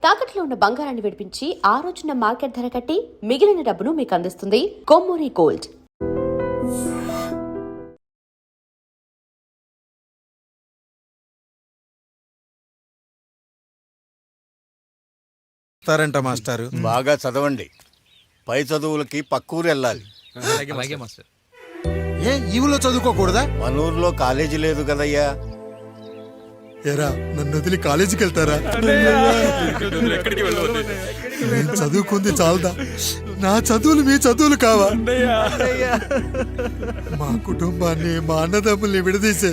తాకట్లో ఉన్న బంగారాన్ని విడిపించి ఆ రోజున మార్కెట్ ధర కట్టి మిగిలిన డబ్బును మీకు అందిస్తుంది కొమ్మూరి గోల్డ్. మాస్టారు బాగా చదవండి, పై చదువులకి పక్కూరు వెళ్ళాలి. ఏ ఈ ఊళ్ళో చదువుకోకూడదా? మన ఊర్లో కాలేజీ లేదు కదయ్యా. ఏరా నన్ను వదిలి కాలేజీకి వెళ్తారా? నేను చదువుకుంది చాలదా? నా చదువులు మీ చదువులు కావా? మా కుటుంబాన్ని మా అన్నదమ్ముల్ని విడదీసే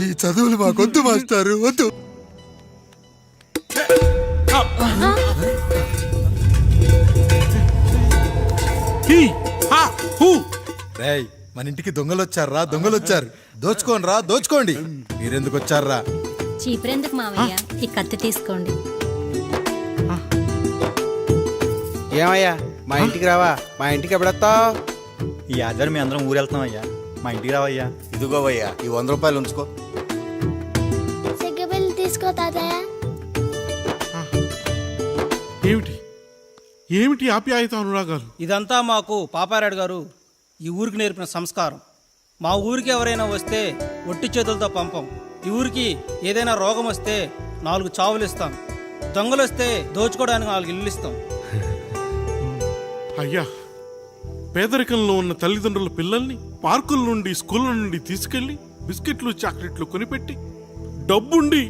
ఈ చదువులు మాకొద్దు మాస్టారు, వద్దు. రేయ్ మన ఇంటికి దొంగలు వచ్చారా? దొంగలు వచ్చారు. దోచుకోండి రా, దోచుకోండి. మీరెందుకు వచ్చారా? చీపురెందుకు మావయ్య, ఈ కత్తి తీసుకోండి. ఏమయ్యా మా ఇంటికి రావా? మా ఇంటికి ఎప్పుడొస్తావు? ఈ ఆధారం మీ అందరం ఊరు వెళ్తాం అయ్యా, మా ఇంటికి రావయ్యా. ఇదిగోవయ్యా, ఈ 100 రూపాయలు ఉంచుకో. సిగ్గబిల్లి తీసుకో తాతయ్య. ఏమిటి ఏమిటి ఆప్యాయత అనురాగాలు? ఇదంతా మాకు పాపారాయుడు గారు ఈ ఊరికి నేర్పిన సంస్కారం. మా ఊరికి ఎవరైనా వస్తే ఒట్టి చేతులతో పంపం. ఈ ఊరికి ఏదైనా రోగం వస్తే 4 చావులు ఇస్తాం. దొంగలు వస్తే దోచుకోవడానికి 4 ఇల్లు ఇస్తాం. అయ్యా, పేదరికంలో ఉన్న తల్లిదండ్రుల పిల్లల్ని పార్కుల నుండి స్కూళ్ళ నుండి తీసుకెళ్లి బిస్కెట్లు చాక్లెట్లు కొనిపెట్టి డబ్బుండి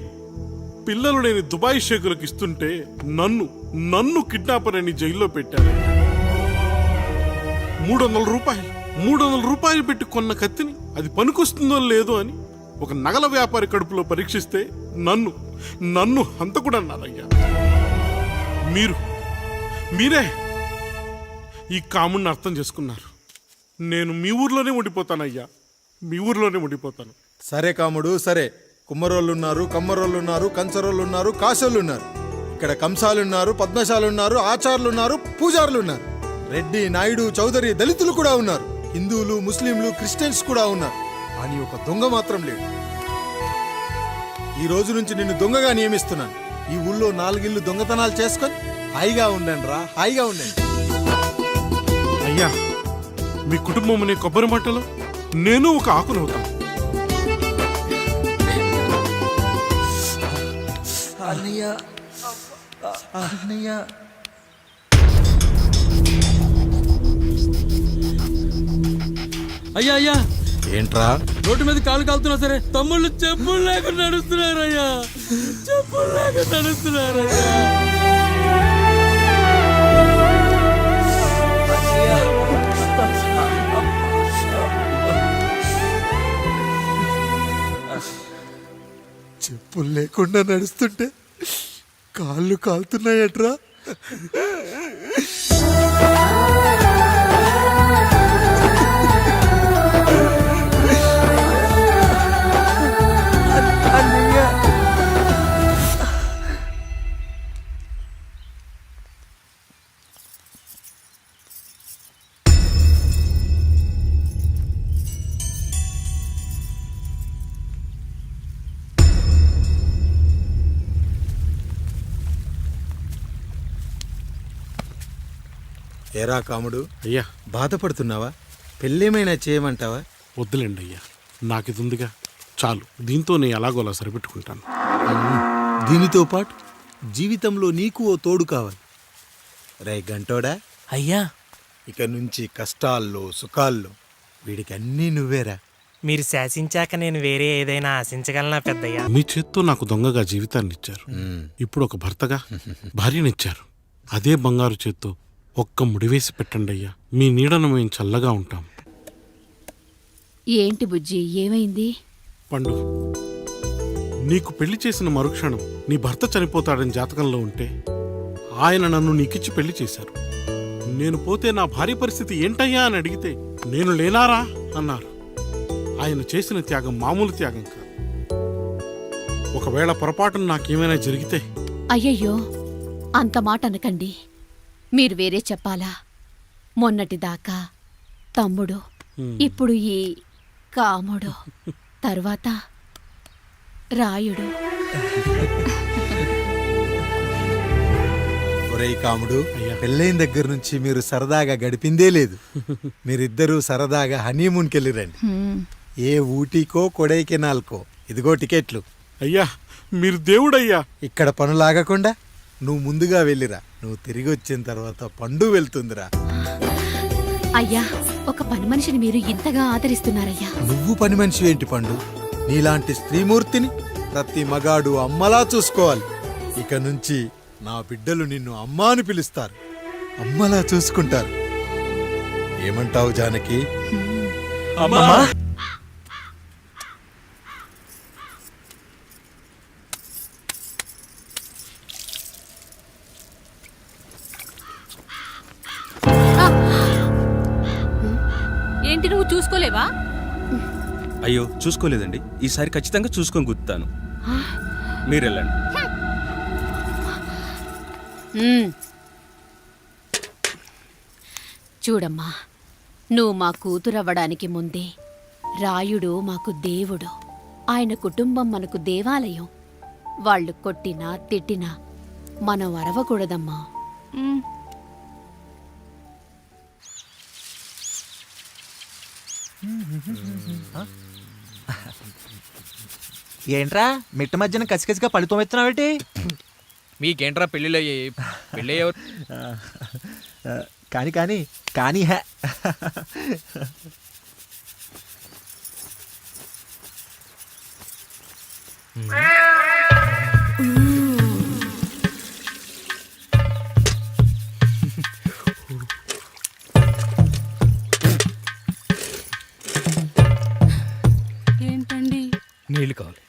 పిల్లలు లేని దుబాయ్ షేకులకు ఇస్తుంటే నన్ను కిడ్నాపర్ అని జైల్లో పెట్టారు. 300 రూపాయలు పెట్టి కొన్న కత్తిని అది పనికొస్తుందో లేదో అని ఒక నగల వ్యాపారి కడుపులో పరీక్షిస్తే నన్ను హంతకుడు అన్నారయ్యా. మీరే ఈ కాముడిని అర్థం చేసుకున్నారు. నేను మీ ఊర్లోనే ఉండిపోతానయ్యా, మీ ఊర్లోనే ఉండిపోతాను. సరే కాముడు సరే. కుమ్మరోళ్ళున్నారు, కమ్మరోళ్ళున్నారు, కంచరోళ్ళున్నారు, కాశోళ్ళున్నారు. ఇక్కడ కంసాలున్నారు, పద్మశాలున్నారు, ఆచార్యులున్నారు, పూజారులున్నారు. రెడ్డి, నాయుడు, చౌదరి, దళితులు కూడా ఉన్నారు. హిందువులు, ముస్లింలు, క్రిస్టియన్స్ కూడా ఉన్నారు. కానీ ఒక దొంగ మాత్రం లేడు. ఈ రోజు నుంచి నిన్ను దొంగగా నియమిస్తున్నాను. ఈ ఊళ్ళో 4 ఇళ్ళు దొంగతనాలు చేసుకొని హాయిగా ఉండండి రా, హాయిగా ఉండండి. అయ్యా, మీ కుటుంబం అనే కొబ్బరి మట్టలో నేను ఒక ఆకునవుతాను. అయ్యా అయ్యా, ఏంట్రా రోడ్డు మీద కాలు కాలుతున్నా సరే తమ్ముళ్ళు చెప్పులు లేకుండా నడుస్తున్నారయ్యా, చెప్పులు లేకుండా నడుస్తున్నారయ్యా. చెప్పులు లేకుండా నడుస్తుంటే కాళ్ళు కాలుతున్నాయట్రా. ఏరా కాముడు, అయ్యా, బాధపడుతున్నావా? పెళ్ళేమైనా చేయమంటావా? వద్దులేండి అయ్యా, నాకు ఇది ఉందిగా చాలు. దీంతో నేను ఎలాగోలా సరిపెట్టుకుంటాను. దీనితో పాటు జీవితంలో నీకు ఓ తోడు కావాలి. రే గంటోడా అయ్యా, ఇక నుంచి కష్టాల్లో సుఖాల్లో వీడికి అన్నీ నువ్వేరా. మీరు శాసించాక నేను వేరే ఏదైనా ఆశించగలనా పెద్దయ్యా? మీ చేత్తో నాకు దొంగగా జీవితాన్ని ఇచ్చారు. ఇప్పుడు ఒక భర్తగా భార్యనిచ్చారు. అదే బంగారు చేత్తో ఒక్క ముడివేసి పెట్టండి అయ్యా, మీ నీడను మేము చల్లగా ఉంటాం. ఏంటి బుజ్జి, ఏమైంది? పండు, నీకు పెళ్లి చేసిన మరుక్షణం నీ భర్త చనిపోతాడని జాతకంలో ఉంటే ఆయన నన్ను నీకిచ్చి పెళ్లి చేశారు. నేను పోతే నా భార్య పరిస్థితి ఏంటయ్యా అని అడిగితే నేను లేనారా అన్నారు. ఆయన చేసిన త్యాగం మామూలు త్యాగం కాదు. ఒకవేళ పొరపాటున నాకేమైనా జరిగితే? అయ్యయ్యో, అంత మాట అనకండి. మీరు వేరే చెప్పాలా? మొన్నటిదాకా తమ్ముడు, ఇప్పుడు ఈ కాముడు, తర్వాత రాయుడు. ఒరేయ్ కాముడు, అయ్యా. పెళ్ళైన దగ్గర నుంచి మీరు సరదాగా గడిపిందే లేదు. మీరిద్దరూ సరదాగా హనీమూన్కి వెళ్ళిరండి. ఏ ఊటీకో కొడైకెనాల్కో. ఇదిగో టికెట్లు. అయ్యా మీరు దేవుడయ్యా. ఇక్కడ పనులాగకుండా నువ్వు ముందుగా వెళ్ళిరా. నువ్వు తిరిగి వచ్చిన తర్వాత పండు వెళ్తుందిరా. అయ్యా ఒక పని మనిషిని మీరు ఇంతగా ఆదరిస్తున్నారయ్యా. నువ్వు పని మనిషి ఏంటి పండు? నీలాంటి స్త్రీమూర్తిని ప్రతి మగాడు అమ్మలా చూసుకోవాలి. ఇక నుంచి నా బిడ్డలు నిన్ను అమ్మా అని పిలుస్తారు, అమ్మలా చూసుకుంటారు. ఏమంటావు జానకి? ఏంటి నువ్వు చూసుకోలేవా? అయ్యో చూసుకోలేదండి, ఈసారి ఖచ్చితంగా చూసుకొని గుర్తాను. మీరు వెళ్ళండి. చూడమ్మా, నువ్వు మా కూతురవ్వడానికి ముందే రాయుడు మాకు దేవుడు, ఆయన కుటుంబం మనకు దేవాలయం. వాళ్ళు కొట్టినా తిట్టినా మనం అరవకూడదమ్మా. ఏంట్రా మిట్ట మధ్యన కసికసిగా పళ్ళుతో ఎత్తున్నావేటి? మీకేంట్రా పెళ్ళిళ్ళు అయ్యాయి? పెళ్ళి ఎవరు? కానీ కానీ కానీ హే ఏంటండి? నీళ్ళు కావాలి.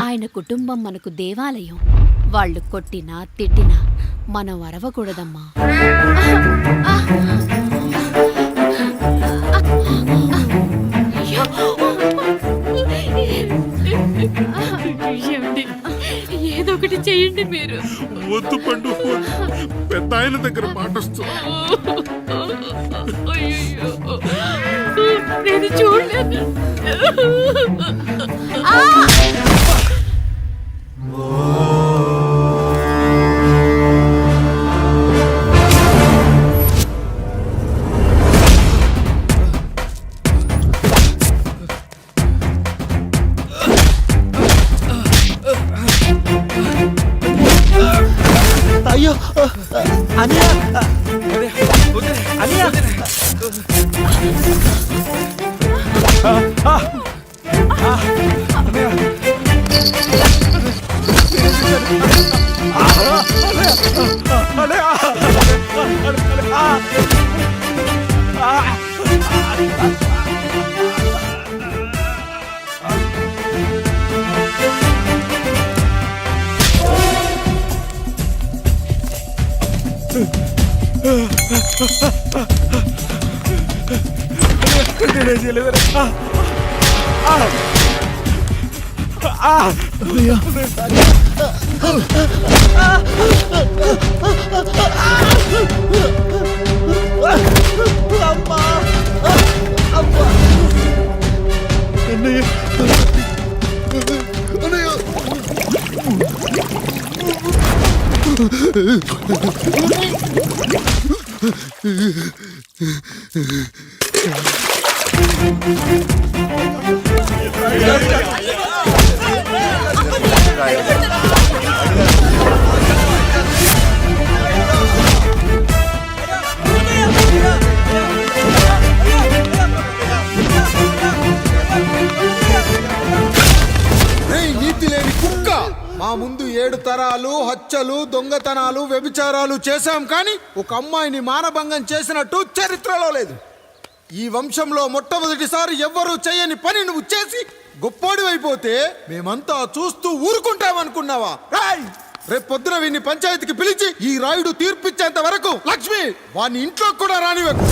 ఆయన కుటుంబం మనకు దేవాలయం. వాళ్ళు కొట్టినా తిట్టినా మనం అరవకూడదమ్మా. ఏదో ఒకటి చెయ్యండి మీరు. వద్దు పండు, పెద్ద ఆయన దగ్గర మాటొస్తూ. నేను చూడలేదు. అయ్యో అనియా అనియా నీతి లేని కుక్క! మా ముందు 7 తరాలు హత్యలు, దొంగతనాలు, వ్యభిచారాలు చేశాం, కానీ ఒక అమ్మాయిని మానభంగం చేసినట్టు చరిత్రలో లేదు. ఈ వంశంలో మొట్టమొదటిసారి ఎవ్వరూ చేయని పని నువ్వు చేసి గొప్పోడివైపోతే మేమంతా చూస్తూ ఊరుకుంటామనుకున్నావా? రేపు పొద్దున వీడిని పంచాయతీకి పిలిచి ఈ రాయుడు తీర్పిచ్చేంత వరకు లక్ష్మి వాడిని ఇంట్లో కూడా రానివ్వకు.